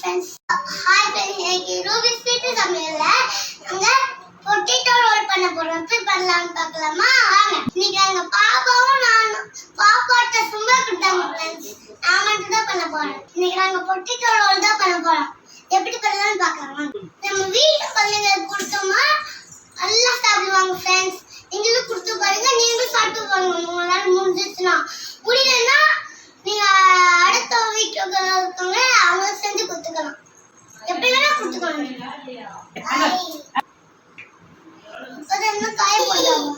Friends. Hi friends. இன்னைக்கு Ruby sweet சமையல்ல நாங்க பொட்டேட்டோ ரோல் பண்ண போறோம். எப்படி பண்ணலாம்னு பார்க்கலாமா? வாங்க. இன்னைக்கு நாங்க பாப்பாவும் நானும் பாப்பாட்ட சும்மா கொடுத்தாங்க ஃப்ரெண்ட்ஸ். நான் மட்டும் தான் பண்ண போறேன். இன்னைக்கு நாங்க பொட்டேட்டோ ரோல் தான் பண்ண போறோம். எப்படி பண்ணலாம்னு பார்க்கலாமா? நம்ம வீட்டு குழந்தைங்களுக்கு கொடுத்தோமா நல்லா சாப்பிடுவாங்க ஃப்ரெண்ட்ஸ். நீங்களும் கொடுத்து பாருங்க, நீங்களும் சாப்பிட்டு பாருங்க. உங்களால முடிஞ்சிச்சுன்னா, முடியலன்னா நீங்க அடுத்த வீட்டுல இருக்கவங்க அவங்க செஞ்சு கொடுத்துக்கலாம். எப்படி வேணா கொடுத்துக்கலாம். என்ன காய போடுறாங்க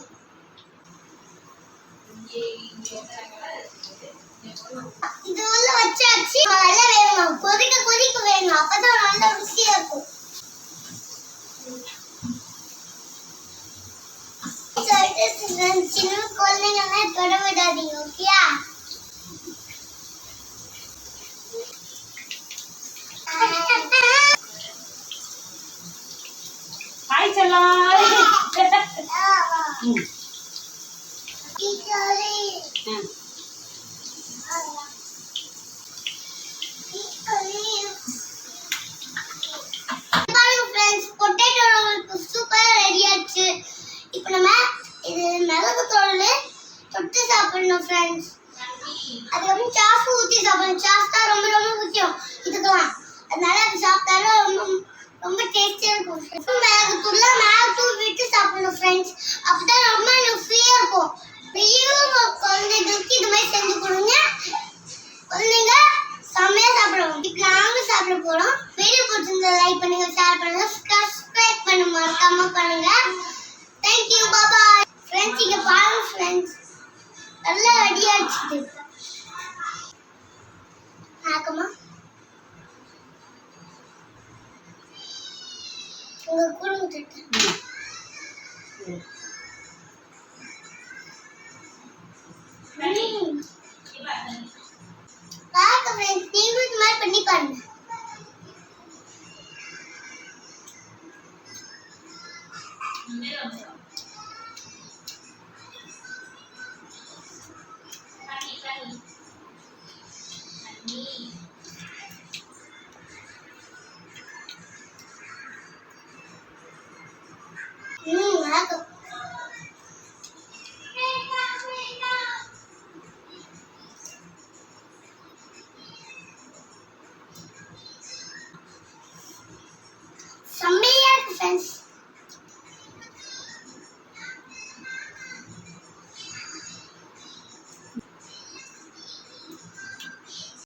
இது உள்ள வச்சாச்சு. நல்லா வேணும், கொதிக்க கொதிக்க வேணும். அப்பதான் நல்லா ருசியா இருக்கும். சின்ன குழந்தைங்கலாம் தொட விடாதீங்க, ஓகேயா? ஹாய் செல்லம். பொட்டேட்டோ ரோல் சூப்பரா ரெடி ஆச்சு. இப்போ நம்ம இது மிளகு தூள் தொட்டு சாப்பிடணும் ஃப்ரெண்ட்ஸ். அதுக்கப்புறம் சாஸ் ஊற்றி சாப்பிடணும். சாஸ் தான் ரொம்ப ரொம்ப முக்கியம் இதுக்கெல்லாம். அதனால அது சாப்பிட்டாலும் ரொம்ப ரொம்ப டேஸ்டியா இருக்கும். மிளகு தூள்ல மிளகு தூள் விட்டு சாப்பிடணும் ஃப்ரெண்ட்ஸ். அப்பதான் ரொம்ப ருசியா இருக்கும். வெயிலும் குழந்தைகளுக்கு இது மாதிரி செஞ்சு கொடுங்க. குழந்தைங்க செம்மையா சாப்பிடுவோம். இப்போ நாங்களும் சாப்பிட போறோம். வீடியோ பிடிச்சிருந்தா லைக் பண்ணுங்க, ஷேர் பண்ணுங்க, சப்ஸ்கிரைப் பண்ணுங்க, மறக்காம பண்ணுங்க. Thank you, bye bye. Friends, இங்க பாருங்க ஃப்ரெண்ட்ஸ். நல்லா ரெடி ஆயிடுச்சு. ஆகமா உங்க குடும்பத்துக்கு